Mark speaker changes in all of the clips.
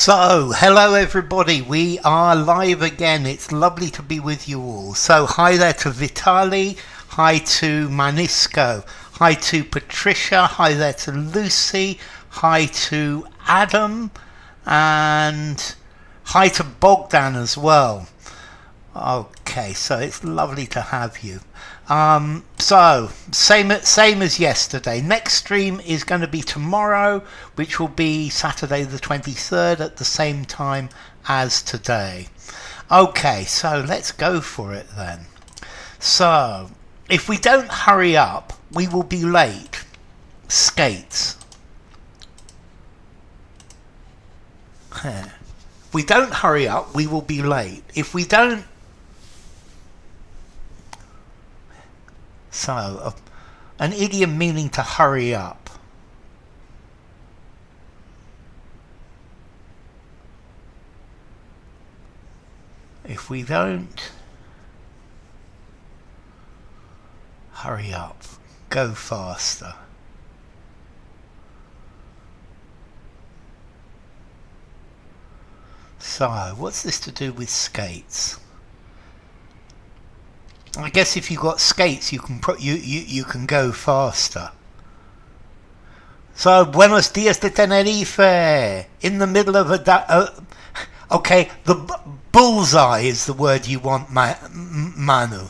Speaker 1: So, hello everybody, we are live again. It's lovely to be with you all. So, hi there to Vitali, hi to Manisco, hi to Patricia, hi there to Lucy, hi to Adam, and hi to Bogdan as well. Okay, so it's lovely to have you. So same as yesterday. Next stream is going to be tomorrow, which will be Saturday the 23rd at the same time as today. Okay, so let's go for it then. So if we don't hurry up, we will be late. Skates. If we don't hurry up, we will be late. If we don't. So, an idiom meaning to hurry up. If we don't hurry up, go faster. So, what's this to do with skates? I guess if you've got skates, you can you can go faster. So, Buenos Dias de Tenerife, in the middle of a okay, the bullseye is the word you want, Manu.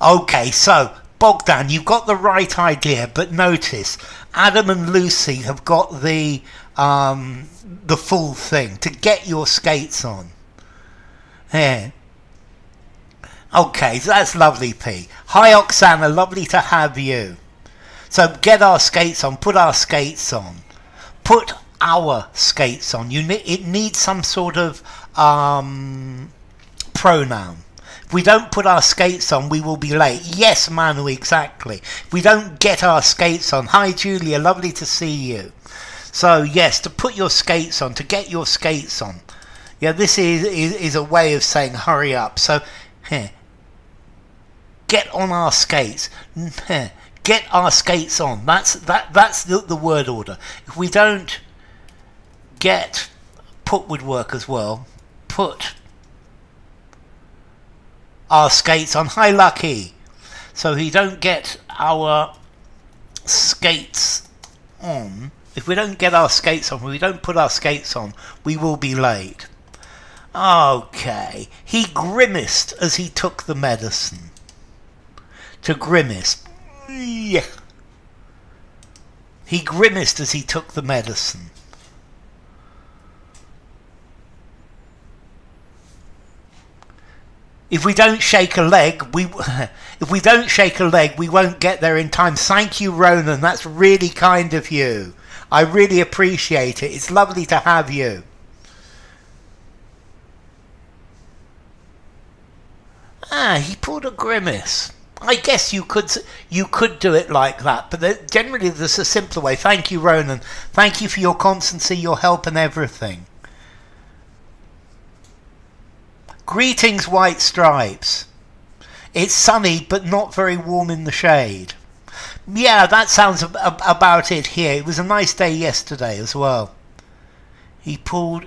Speaker 1: Okay, so Bogdan, you've got the right idea, but notice Adam and Lucy have got the full thing to get your skates on. Yeah. Okay, so that's lovely, P. Hi, Oksana, lovely to have you. So get our skates on, put our skates on. Put our skates on. It needs some sort of pronoun. If we don't put our skates on, we will be late. Yes, Manu, exactly. If we don't get our skates on. Hi, Julia, lovely to see you. So, yes, to put your skates on, to get your skates on. Yeah, this is a way of saying hurry up. So, here, get on our skates. Get our skates on. That's the word order. If we don't get, put would work as well. Put our skates on. Hi, Lucky. So we don't get our skates on. If we don't get our skates on, if we don't put our skates on, we will be late. Okay. He grimaced as he took the medicine. To grimace. Yeah. He grimaced as he took the medicine. If we don't shake a leg, we won't get there in time. Thank you, Ronan. That's really kind of you. I really appreciate it. It's lovely to have you. He pulled a grimace. I guess you could do it like that, but generally there's a simpler way. Thank you, Ronan. Thank you for your constancy, your help and everything. Greetings, White Stripes. It's sunny but not very warm in the shade. Yeah, that sounds about it here. It was a nice day yesterday as well. He pulled...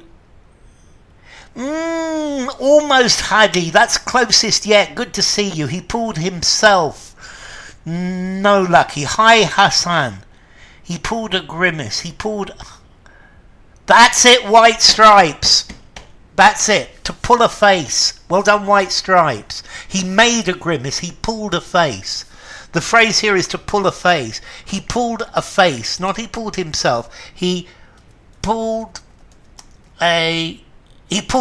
Speaker 1: almost Hadi. That's closest yet. Good to see you. He pulled himself. No, Lucky. Hi, Hassan. He pulled a grimace. He pulled... That's it, White Stripes. That's it. To pull a face. Well done, White Stripes. He made a grimace. He pulled a face. The phrase here is to pull a face. He pulled a face. Not he pulled himself. He pulled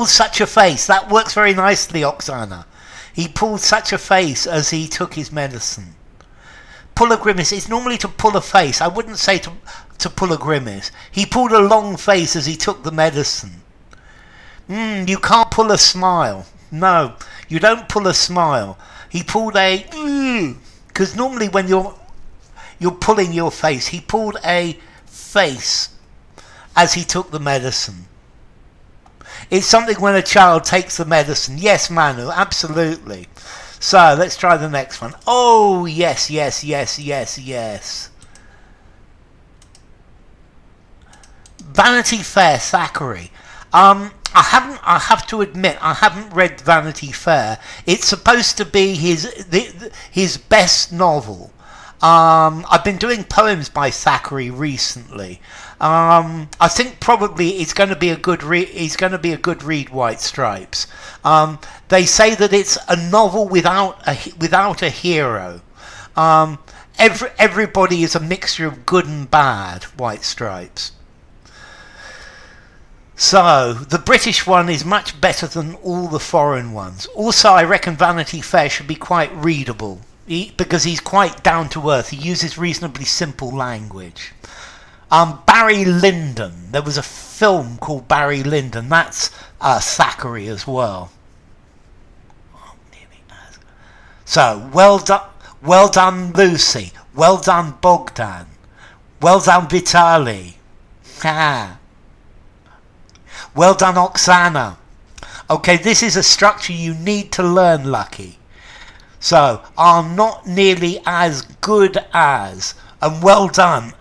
Speaker 1: such a face. That works very nicely, Oksana. He pulled such a face as he took his medicine. Pull a grimace. It's normally to pull a face. I wouldn't say to pull a grimace. He pulled a long face as he took the medicine. You can't pull a smile. No, you don't pull a smile. He pulled a... Because normally when you're pulling your face, he pulled a face as he took the medicine. It's something when a child takes the medicine. Yes, Manu, absolutely. So, let's try the next one. Oh, yes, yes, yes, yes, yes. Vanity Fair, Thackeray. I have to admit, I haven't read Vanity Fair. It's supposed to be his best novel. I've been doing poems by Thackeray recently. I think probably it's going to be a good read. It's going to be a good read. White Stripes. They say that it's a novel without a hero. Everybody is a mixture of good and bad. White Stripes. So, the British one is much better than all the foreign ones. Also, I reckon Vanity Fair should be quite readable, because he's quite down to earth. He uses reasonably simple language. Barry Lyndon. There was a film called Barry Lyndon. That's Thackeray as well. So, well done Lucy. Well done Bogdan. Well done Vitali. Ha. Well done, Oksana. Okay, this is a structure you need to learn, Lucky. So, are not nearly as good as, and well done,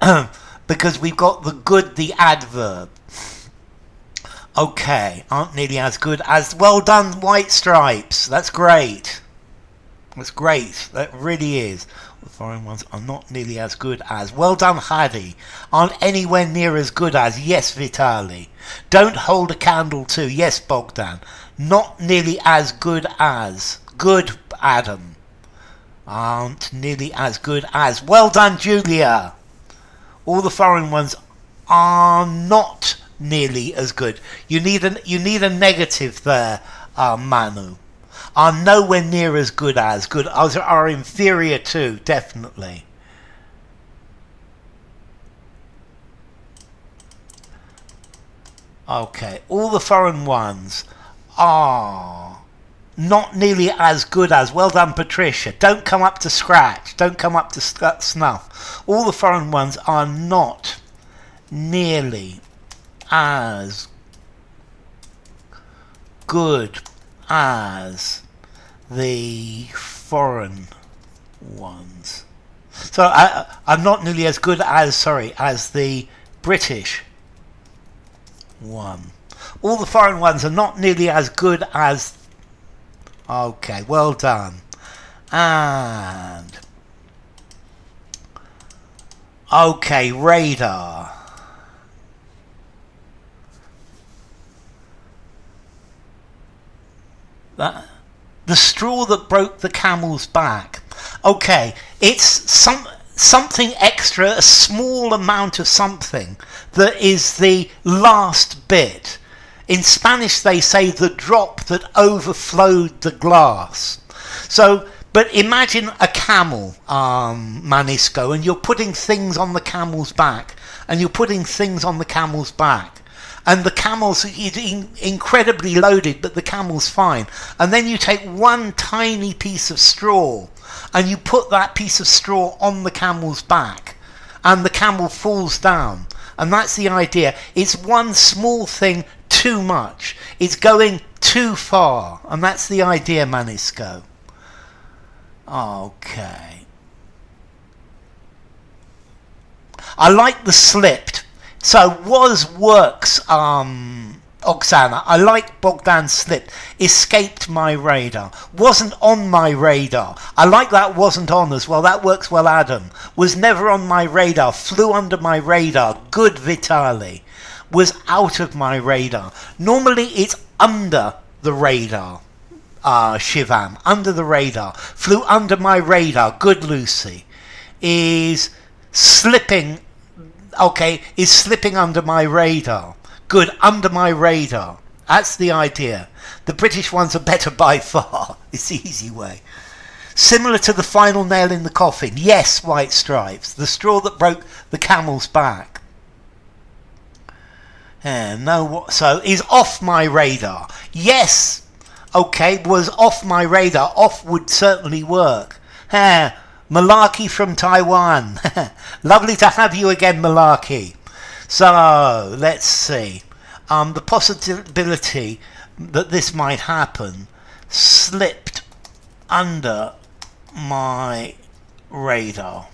Speaker 1: because we've got the good, the adverb. Okay, aren't nearly as good as, well done, White Stripes. That's great. That's great. That really is. The foreign ones are not nearly as good as. Well done, Hadi. Aren't anywhere near as good as. Yes, Vitali. Don't hold a candle to. Yes, Bogdan. Not nearly as good as. Good, Adam. Aren't nearly as good as. Well done, Julia. All the foreign ones are not nearly as good. You need a negative there, Manu. Are nowhere near as good as. Good are inferior to, definitely. Okay, all the foreign ones are not nearly as good as. Well done, Patricia. Don't come up to scratch. Don't come up to snuff. All the foreign ones are not nearly as good as the foreign ones. So I'm not nearly as good as, as the British one. All the foreign ones are not nearly as good as. Okay, well done. And okay, radar. The straw that broke the camel's back. Okay, it's something extra, a small amount of something that is the last bit. In Spanish they say the drop that overflowed the glass. So, but imagine a camel, Manisco, and you're putting things on the camel's back, and you're putting things on the camel's back. And the camel's incredibly loaded, but the camel's fine. And then you take one tiny piece of straw and you put that piece of straw on the camel's back and the camel falls down. And that's the idea. It's one small thing too much. It's going too far. And that's the idea, Manisco. Okay. I like the slipped. So works, Oksana. I like Bogdan slipped. Escaped my radar. Wasn't on my radar. I like that wasn't on as well. That works well, Adam. Was never on my radar. Flew under my radar. Good, Vitali. Was out of my radar. Normally it's under the radar. Shivam. Under the radar. Flew under my radar. Good, Lucy. Is slipping. Okay, is slipping under my radar. Good, under my radar. That's the idea. The British ones are better by far. It's the easy way. Similar to the final nail in the coffin. Yes, White Stripes. The straw that broke the camel's back. So, is off my radar. Yes. Okay, was off my radar. Off would certainly work. Malarkey from Taiwan. Lovely to have you again, Malarkey. So, let's see. The possibility that this might happen slipped under my radar.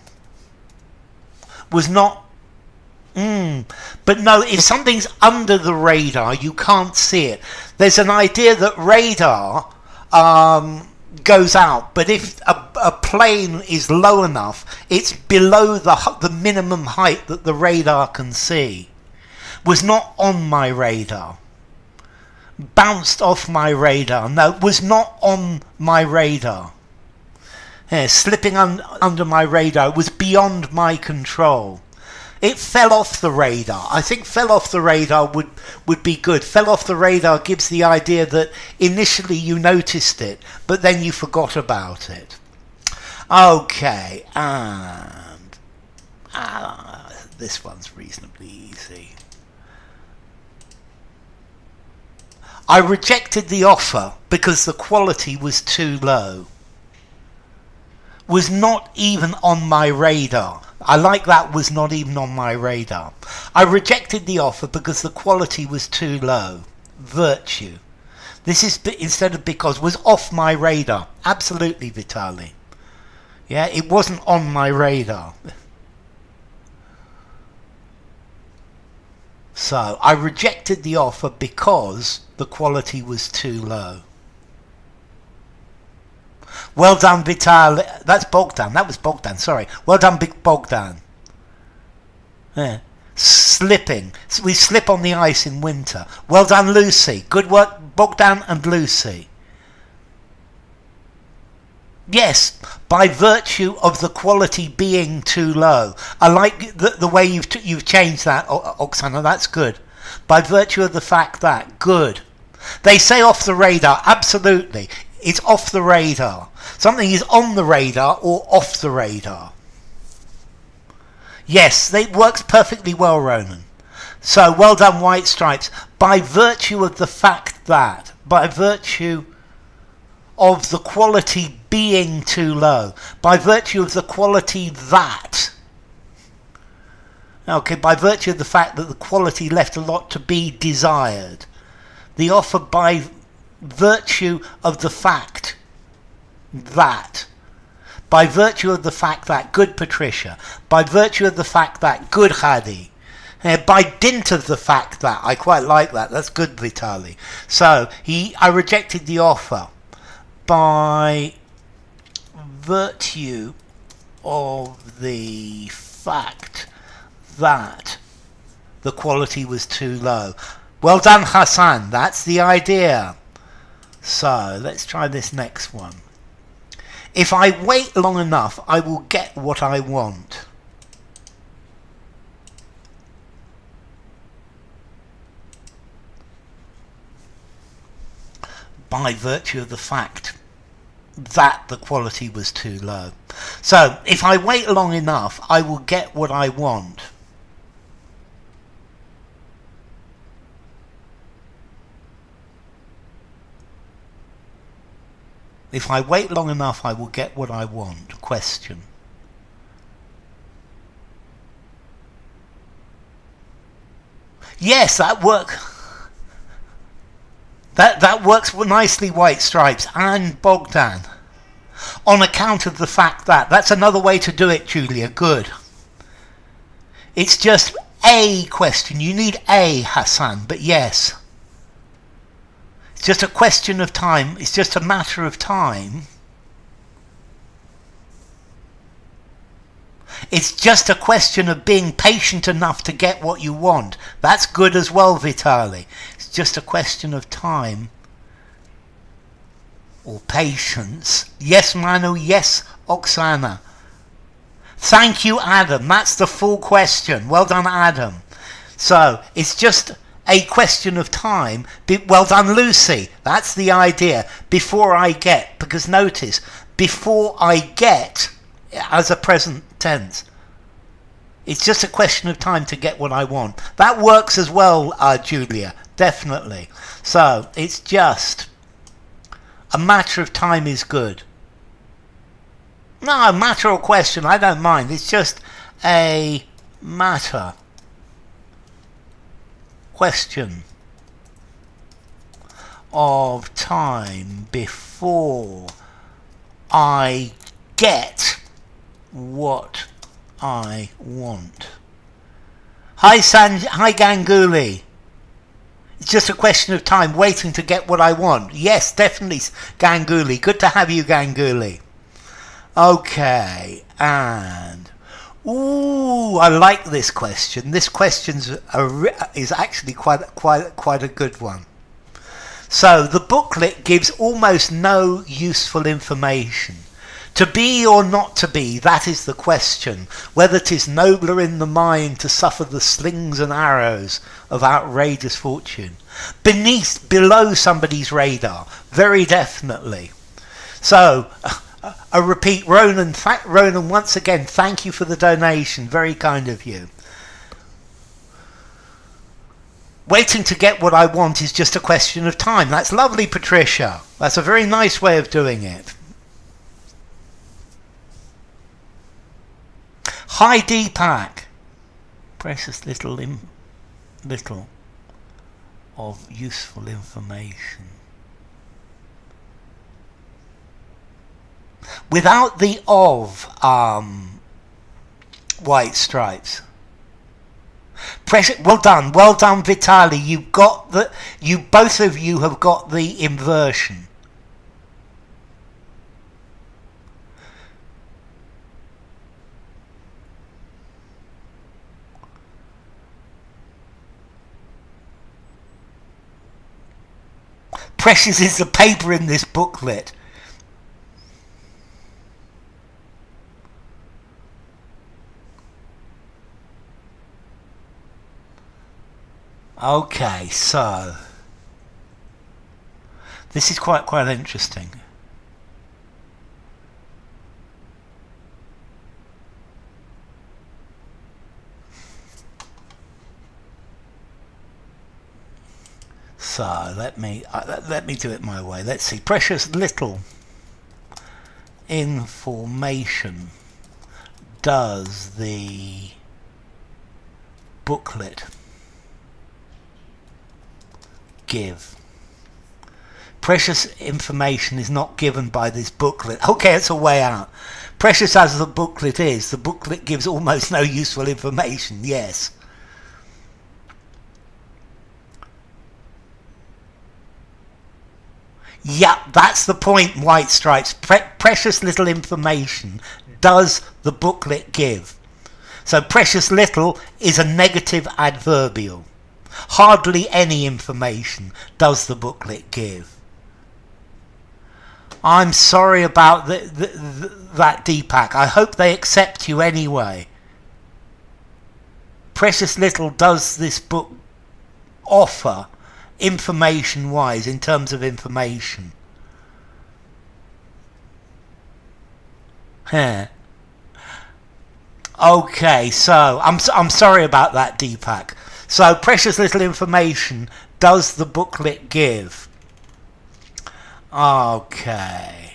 Speaker 1: Was not But no, if something's under the radar, you can't see it. There's an idea that radar goes out, but if a plane is low enough, it's below the minimum height that the radar can see. Was not on my radar. Bounced off my radar. No, was not on my radar. Yeah, slipping under my radar. It was beyond my control. It fell off the radar. I think fell off the radar would be good. Fell off the radar gives the idea that initially you noticed it, but then you forgot about it. Okay, and this one's reasonably easy. I rejected the offer because the quality was too low. Was not even on my radar. I like that, was not even on my radar. I rejected the offer because the quality was too low. Virtue. This is instead of because, was off my radar. Absolutely, Vitali. Yeah, it wasn't on my radar. So, I rejected the offer because the quality was too low. Well done, Vital. That's Bogdan. That was Bogdan, sorry. Well done, Big Bogdan. Yeah. Slipping. We slip on the ice in winter. Well done, Lucy. Good work, Bogdan and Lucy. Yes, by virtue of the quality being too low. I like the way you've changed that, Oksana. That's good. By virtue of the fact that. Good. They say off the radar. Absolutely. It's off the radar. Something is on the radar or off the radar. Yes, it works perfectly well, Ronan. So, well done, White Stripes. By virtue of the fact that, by virtue of the quality being too low, by virtue of the quality that, okay, by virtue of the fact that the quality left a lot to be desired, the offer by virtue of the fact that, by virtue of the fact that, good Patricia, by virtue of the fact that, good Hadi, by dint of the fact that, I quite like that, that's good Vitali. So, I rejected the offer by virtue of the fact that the quality was too low. Well done, Hassan, that's the idea. So, let's try this next one. If I wait long enough, I will get what I want. By virtue of the fact that the quality was too low. So, if I wait long enough, I will get what I want. If I wait long enough, I will get what I want. Question. Yes, that works. That works nicely, White Stripes and Bogdan. On account of the fact that. That's another way to do it, Julia. Good. It's just a question. You need a, Hassan, but yes. It's just a question of time. It's just a matter of time. It's just a question of being patient enough to get what you want. That's good as well, Vitali. It's just a question of time. Or patience. Yes, Manu. Yes, Oksana. Thank you, Adam. That's the full question. Well done, Adam. So, it's just a question of time. Well done, Lucy. That's the idea. Before I get. Because notice, before I get, as a present tense. It's just a question of time to get what I want. That works as well, Julia. Definitely. So, it's just a matter of time is good. No, a matter or question, I don't mind. It's just a matter. Question of time before I get what I want. Hi Ganguly. It's just a question of time, waiting to get what I want. Yes, definitely, Ganguly. Good to have you, Ganguly. Okay, and ooh, I like this question. This is actually quite a good one. So the booklet gives almost no useful information. To be or not to be, that is the question. Whether 'tis nobler in the mind to suffer the slings and arrows of outrageous fortune. Below somebody's radar, very definitely. So, I repeat, Ronan, once again, thank you for the donation. Very kind of you. Waiting to get what I want is just a question of time. That's lovely, Patricia. That's a very nice way of doing it. Hi Deepak. Precious little of useful information. Without the of white stripes. Well done, Vitali. Both of you have got the inversion. Precious is the paper in this booklet. Okay, so this is quite interesting. So let me do it my way. Let's see. Precious little information does the booklet give. Precious information is not given by this booklet. Okay, it's a way out. Precious as the booklet is, the booklet gives almost no useful information. Yes. Yeah, that's the point, White Stripes. Precious little information does the booklet give. So precious little is a negative adverbial. Hardly any information does the booklet give. I'm sorry about that, Deepak. I hope they accept you anyway. Precious little does this book offer information-wise, in terms of information. Okay, so I'm sorry about that, Deepak. So precious little information does the booklet give. Okay.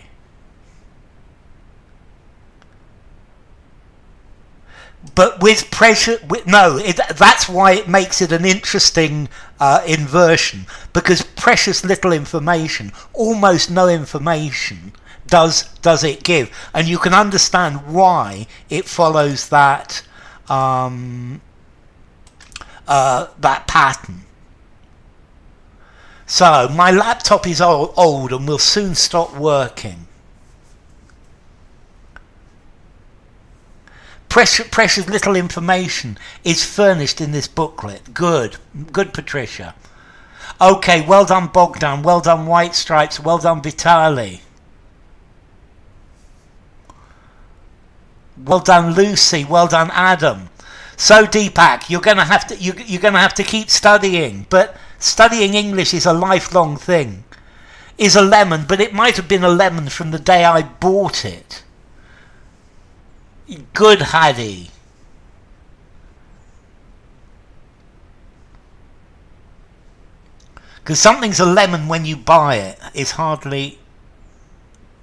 Speaker 1: But with pressure, that's why it makes it an interesting inversion, because precious little information, almost no information, does it give, and you can understand why it follows that that pattern. So my laptop is old and will soon stop working. Precious little information is furnished in this booklet. Good, Patricia. Okay, well done, Bogdan. Well done, White Stripes. Well done, Vitali. Well done, Lucy. Well done, Adam. So, Deepak, you're going to have to keep studying. But studying English is a lifelong thing. Is a lemon, but it might have been a lemon from the day I bought it. Good, Hadi. Because something's a lemon when you buy it. It's hardly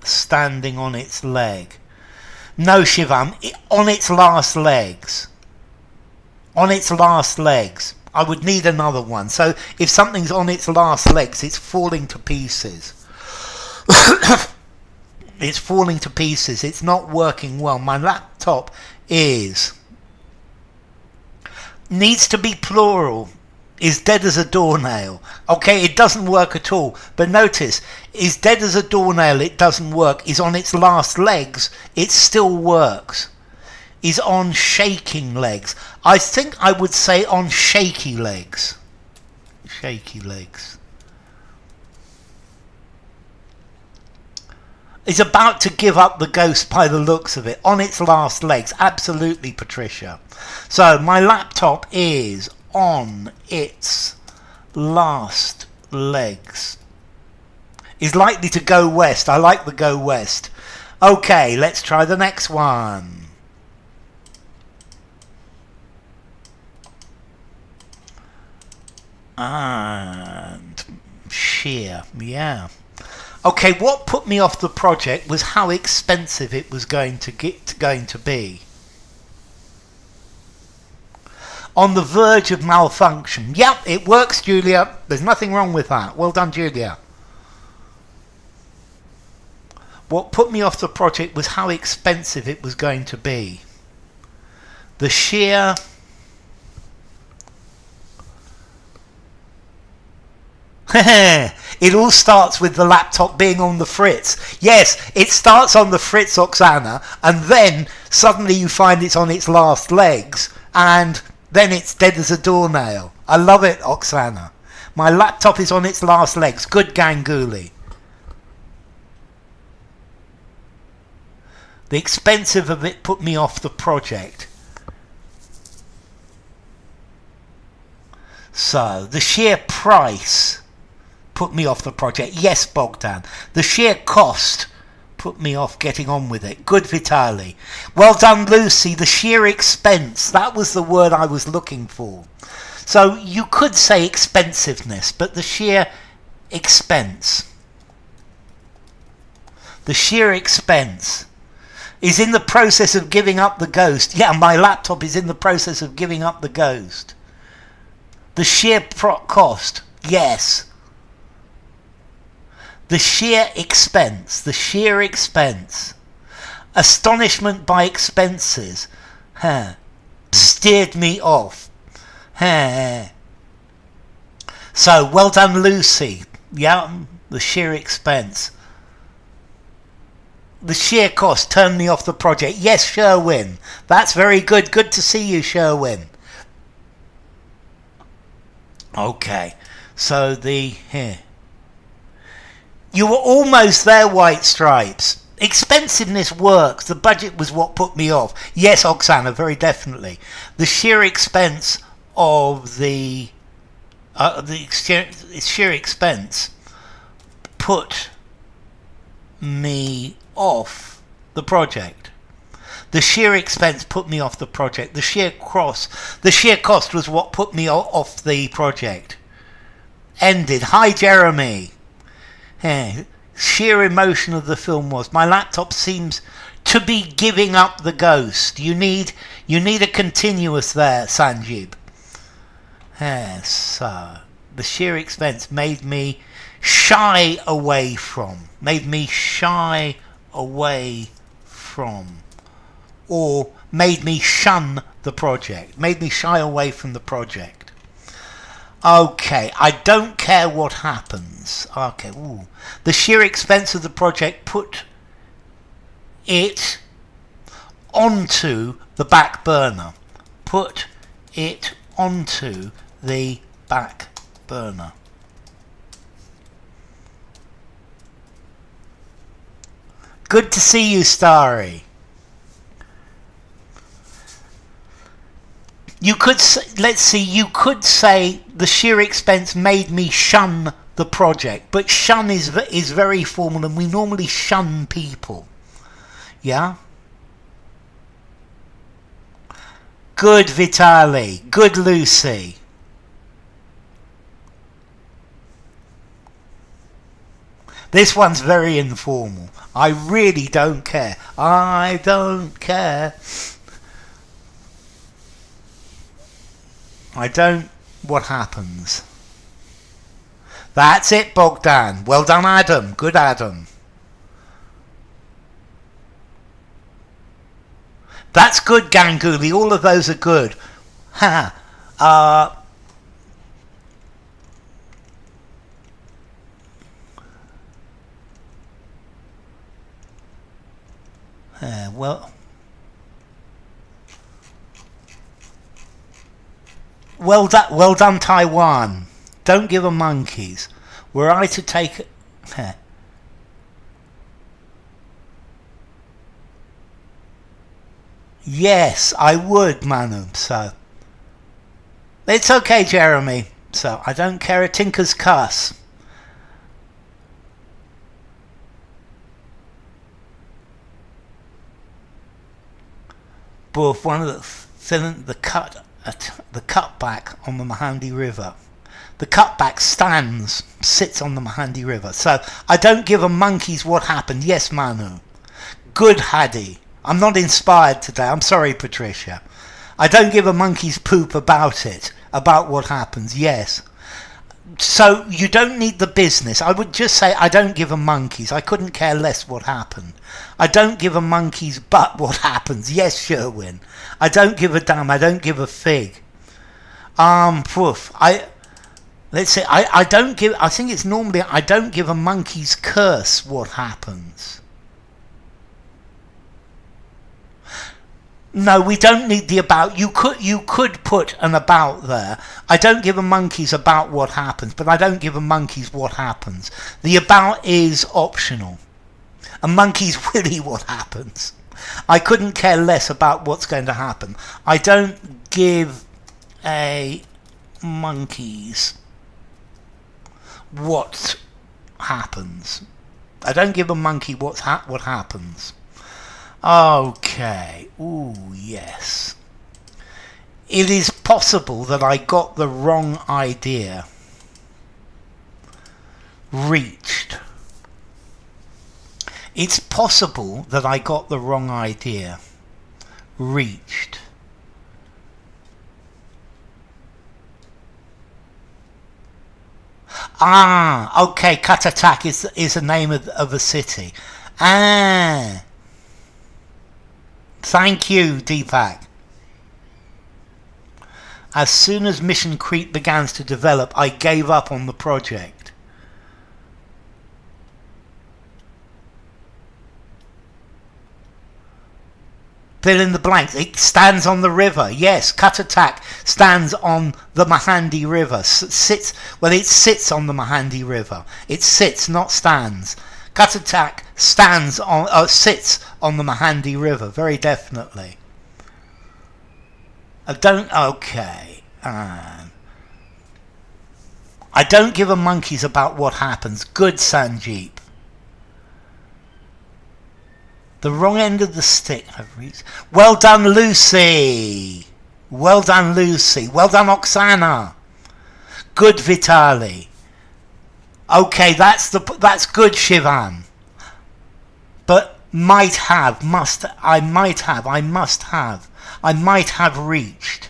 Speaker 1: standing on its leg. No, Shivam, on its last legs. On its last legs. I would need another one. So if something's on its last legs, it's falling to pieces. It's falling to pieces. It's not working well. My laptop is Needs to be plural. Is dead as a doornail. Okay, it doesn't work at all. But notice, is dead as a doornail, it doesn't work. Is on its last legs, it still works. Is on shaking legs. I think I would say on shaky legs. Shaky legs. Is about to give up the ghost by the looks of it. On its last legs. Absolutely, Patricia. So, my laptop is on its last legs. Is likely to go west. I like the go west. Okay, let's try the next one. And sheer, yeah. Okay, what put me off the project was how expensive it was going to be. On the verge of malfunction. Yep, it works, Julia. There's nothing wrong with that. Well done, Julia. What put me off the project was how expensive it was going to be. The sheer... It all starts with the laptop being on the fritz. Yes, it starts on the fritz, Oksana, and then suddenly you find it's on its last legs, and then it's dead as a doornail. I love it, Oksana. My laptop is on its last legs. Good, Ganguly. The expensive of it put me off the project. So, the sheer price put me off the project. Yes, Bogdan. The sheer cost put me off getting on with it. Good, Vitali. Well done, Lucy. The sheer expense. That was the word I was looking for. So you could say expensiveness, but the sheer expense. The sheer expense is in the process of giving up the ghost. Yeah, my laptop is in the process of giving up the ghost. The sheer cost. Yes. The sheer expense. The sheer expense. Astonishment by expenses. Steered me off. So, well done, Lucy. Yeah, the sheer expense. The sheer cost turned me off the project. Yes, Sherwin. That's very good. Good to see you, Sherwin. Okay, so here. You were almost there, White Stripes. Expensiveness works. The budget was what put me off. Yes, Oksana, very definitely. The sheer expense of the sheer expense put me off the project. The sheer expense put me off the project. The sheer cost was what put me off the project. Ended. Hi, Jeremy. Sheer emotion of the film was. My laptop seems to be giving up the ghost. You need a continuous there, Sanjib. So the sheer expense made me shy away from. Or made me shun the project. Made me shy away from the project. Okay, I don't care what happens. Okay, ooh. The sheer expense of the project put it onto the back burner. Put it onto the back burner. Good to see you, Starry. You could you could say the sheer expense made me shun the project, but shun is very formal, and we normally shun people. Yeah. Good, Vitali. Good, Lucy. This one's very informal. I really don't care. I don't care. I don't what happens. That's it, Bogdan. Well done, Adam. Good, Adam. That's good, Ganguly. All of those are good. Ha. Uh, well, well done, Taiwan. Don't give a monkeys. Were I to take... Yes, I would, Manu. So it's okay, Jeremy. So I don't care a tinker's cuss. But one of the cutback on the Mahandi River. The cutback sits on the Mahandi River. So I don't give a monkey's what happened. Yes, Manu. Good, Hadi. I'm not inspired today. I'm sorry, Patricia. I don't give a monkey's poop about it, about what happens. Yes. So you don't need the business. I would just say I don't give a monkey's. I couldn't care less what happened. I don't give a monkey's butt what happens. Yes, Sherwin. I don't give a damn. I don't give a fig. Poof. Let's say I don't give. I think it's normally I don't give a monkey's curse what happens. No, we don't need the about. You could put an about there. I don't give a monkey's about what happens, but I don't give a monkey's what happens. The about is optional. A monkey's willy what happens. I couldn't care less about what's going to happen. I don't give a monkey's what happens. I don't give a monkey what happens. Okay. Ooh, yes. It is possible that I got the wrong idea. Reached. It's possible that I got the wrong idea. Reached. Ah, okay. Katatak is the name of a city. Ah. Thank you, Deepak. As soon as Mission Creep began to develop, I gave up on the project. Fill in the blanks. It stands on the river. Yes, Katatak stands on the Mahandi River. It sits on the Mahandi River. It sits, not stands. Katatak sits on the Mahandi River, very definitely. Okay. I don't give a monkey's about what happens. Good, Sanjeep. The wrong end of the stick. Well done, Lucy. Well done, Lucy. Well done, Oksana. Good, Vitali. Okay, that's good, Shivan. But might have reached.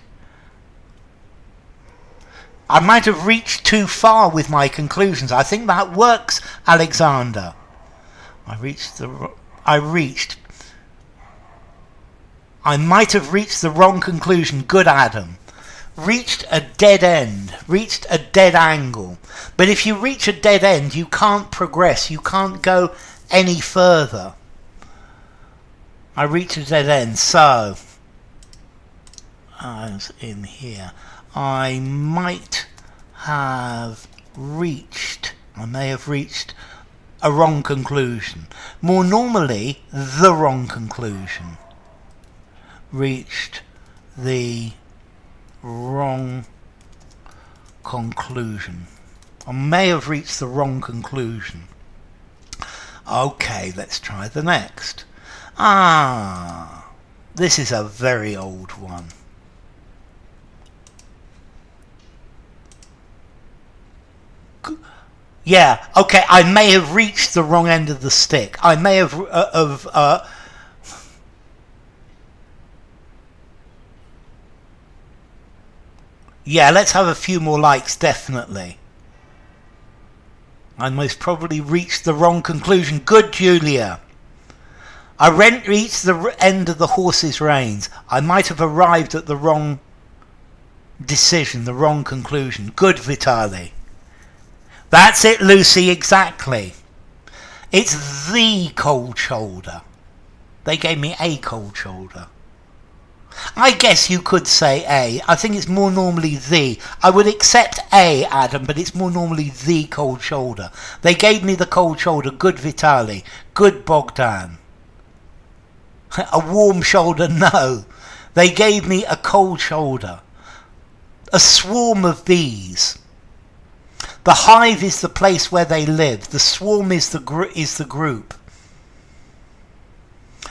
Speaker 1: I might have reached too far with my conclusions. I think that works, Alexander. I might have reached the wrong conclusion. Good, Adam. Reached a dead end. Reached a dead angle. But if you reach a dead end, you can't progress. You can't go any further. I reached a dead end. So, I was in here. I may have reached a wrong conclusion. More normally, the wrong conclusion. Reached the wrong conclusion. I may have reached the wrong conclusion. Okay, let's try the next. This is a very old one. Yeah, okay, I may have reached the wrong end of the stick. I may have yeah, let's have a few more likes, definitely. I most probably reached the wrong conclusion. Good, Julia. I reached the end of the horse's reins. I might have arrived at the wrong decision, the wrong conclusion. Good, Vitaly. That's it, Lucy, exactly. It's the cold shoulder. They gave me a cold shoulder. I guess you could say A. I think it's more normally the. I would accept A, Adam, but it's more normally the cold shoulder. They gave me the cold shoulder. Good, Vitaly. Good, Bogdan. A warm shoulder, no. They gave me a cold shoulder. A swarm of bees. The hive is the place where they live. The swarm is the group.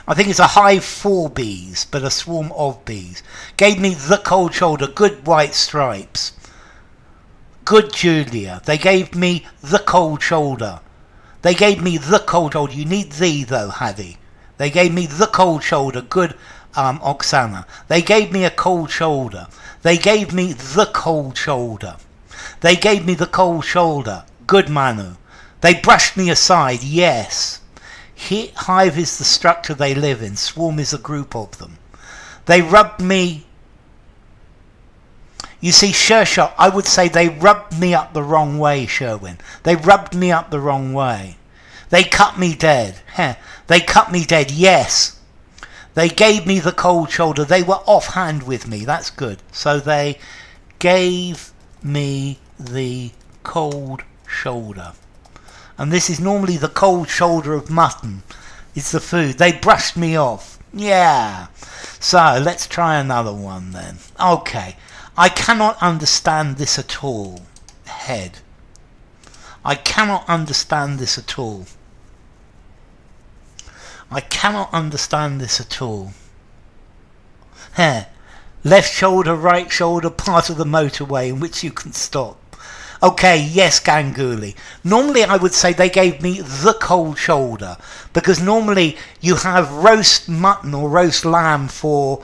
Speaker 1: I think it's a hive for bees, but a swarm of bees. Gave me the cold shoulder. Good, white stripes. Good, Julia. They gave me the cold shoulder. They gave me the cold shoulder. You need the, though, Hadi. They gave me the cold shoulder. Good, Oksana. They gave me a cold shoulder. They gave me the cold shoulder. They gave me the cold shoulder. Good, Manu. They brushed me aside. Yes. Hive is the structure they live in. Swarm is a group of them. They rubbed me. You see, Shersha, I would say they rubbed me up the wrong way, Sherwin. They rubbed me up the wrong way. They cut me dead. They cut me dead, yes. They gave me the cold shoulder. They were offhand with me. That's good. So they gave me the cold shoulder. And this is normally the cold shoulder of mutton. It's the food. They brushed me off. Yeah. So let's try another one then. Okay. I cannot understand this at all. Head. I cannot understand this at all. I cannot understand this at all. Left shoulder, right shoulder, part of the motorway in which you can stop. Okay, yes, Ganguly. Normally I would say they gave me the cold shoulder, because normally you have roast mutton or roast lamb for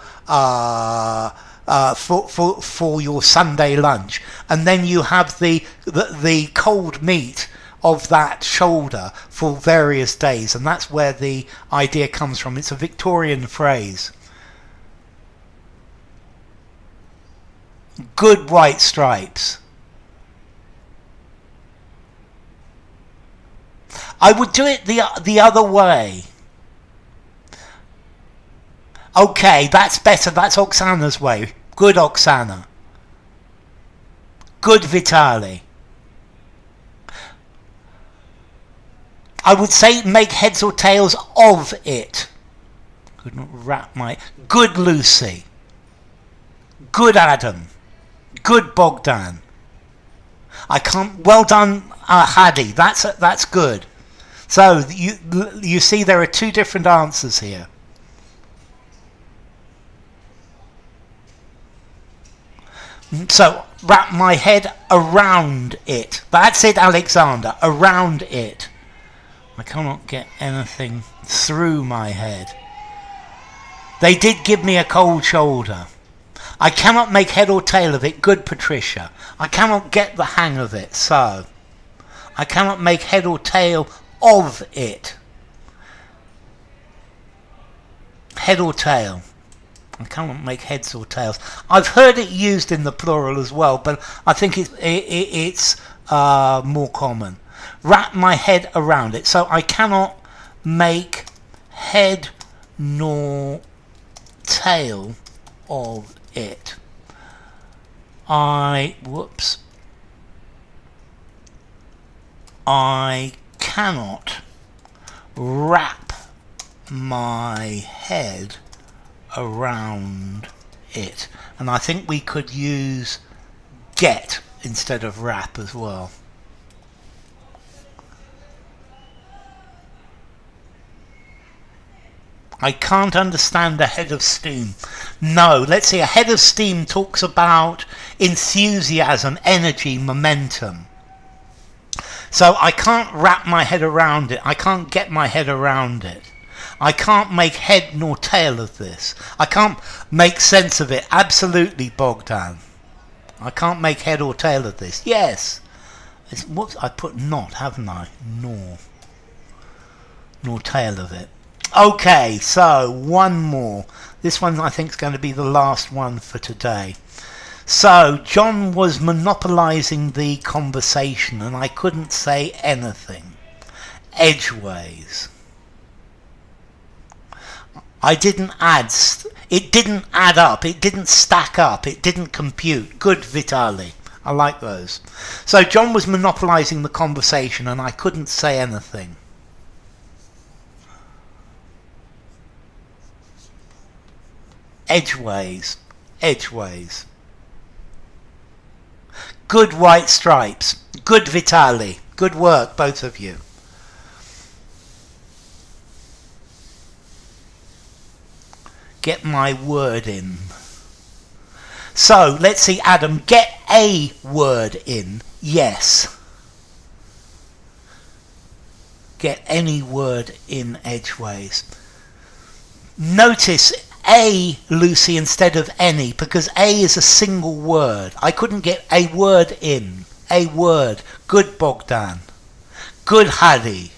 Speaker 1: your Sunday lunch, and then you have the cold meat of that shoulder for various days, and that's where the idea comes from. It's a Victorian phrase. Good, white stripes. I would do it the other way. Okay, that's better. That's Oksana's way. Good, Oksana. Good, Vitaly. I would say make heads or tails of it. Couldn't wrap my... Good, Lucy. Good, Adam. Good, Bogdan. I can't... Well done, Hadi. That's good. So, you see there are two different answers here. So, wrap my head around it. That's it, Alexander. Around it. I cannot get anything through my head. They did give me a cold shoulder. I cannot make head or tail of it. Good, Patricia. I cannot get the hang of it, so... I cannot make head or tail of it. Head or tail. I cannot make heads or tails. I've heard it used in the plural as well, but I think it's more common. Wrap my head around it. So I cannot make head nor tail of it. I cannot wrap my head around it. And I think we could use get instead of wrap as well. I can't understand a head of steam. No, let's see, a head of steam talks about enthusiasm, energy, momentum. So I can't wrap my head around it. I can't get my head around it. I can't make head nor tail of this. I can't make sense of it. Absolutely, Bogdan. I can't make head or tail of this. Yes. Whoops, I put not, haven't I? Nor tail of it. Okay, so one more. This one I think is going to be the last one for today. So John was monopolizing the conversation and I couldn't say anything. Edgeways. I didn't add, it didn't add up, it didn't stack up, it didn't compute. Good, Vitali. I like those. So John was monopolizing the conversation and I couldn't say anything. Edgeways. Edgeways. Good, White Stripes. Good, Vitali. Good work, both of you. Get my word in. So, let's see, Adam. Get a word in. Yes. Get any word in Edgeways. Notice a, Lucy, instead of any, because a is a single word. I couldn't get a word in. A word. Good, Bogdan. Good, Hadi.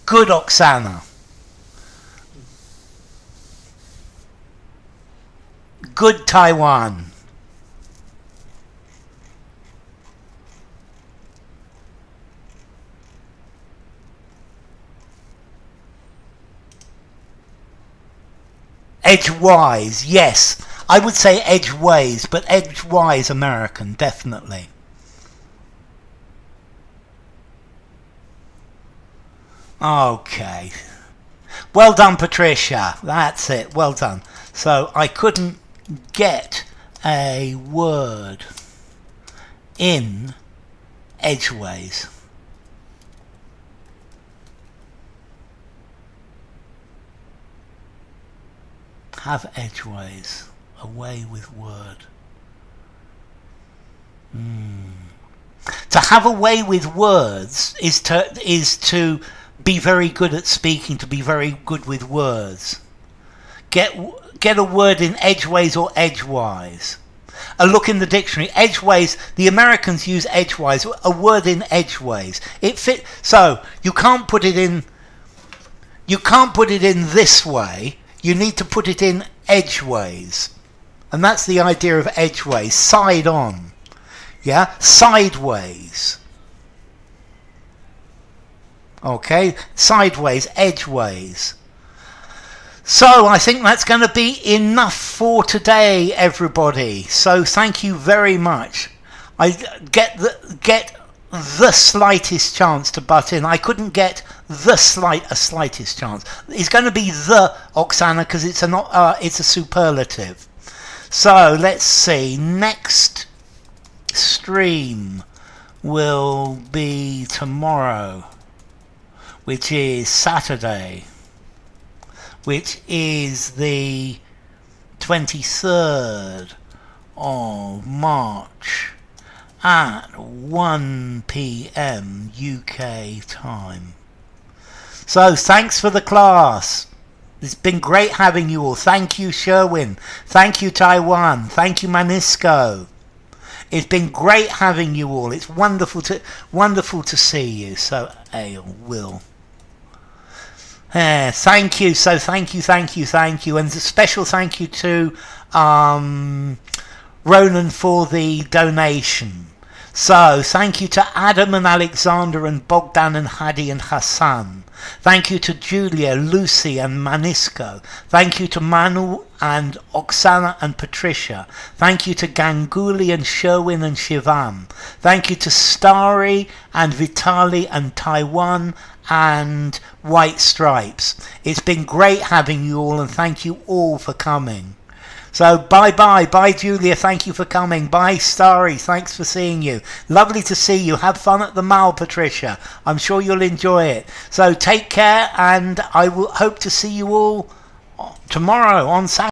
Speaker 1: Good, Oksana. Good, Taiwan. Edgewise, yes. I would say edgeways, but edgewise American, definitely. Okay. Well done, Patricia. That's it. Well done. So I couldn't get a word in edgeways. Have edgeways. Away with word. To have a way with words is to be very good at speaking, to be very good with words. Get a word in edgeways or edgewise. A look in the dictionary. Edgeways, the Americans use edgewise, a word in edgeways. It fit, so you can't put it in this way. You need to put it in edgeways. And that's the idea of edgeways. Side on. Yeah? Sideways. Okay? Sideways, edgeways. So I think that's going to be enough for today, everybody. So thank you very much. I get the slightest chance to butt in. I couldn't get the slightest chance. It's going to be the, Oksana, because it's a superlative. So let's see. Next stream will be tomorrow, which is Saturday, which is the 23rd of March at 1 p.m. UK time. So thanks for the class. It's been great having you all. Thank you, Sherwin. Thank you, Taiwan. Thank you, Manisco. It's been great having you all. It's wonderful to see you. So, Will. Thank you. So thank you. And a special thank you to Ronan for the donation. So thank you to Adam and Alexander and Bogdan and Hadi and Hassan. Thank you to Julia, Lucy and Manisco. Thank you to Manu and Oksana and Patricia. Thank you to Ganguly and Sherwin and Shivam. Thank you to Starry and Vitali and Taiwan and White Stripes. It's been great having you all, and thank you all for coming. So bye Julia, thank you for coming. Bye Starry, thanks for seeing you. Lovely to see you. Have fun at the mall, Patricia. I'm sure you'll enjoy it. So take care, and I will hope to see you all tomorrow on Saturday.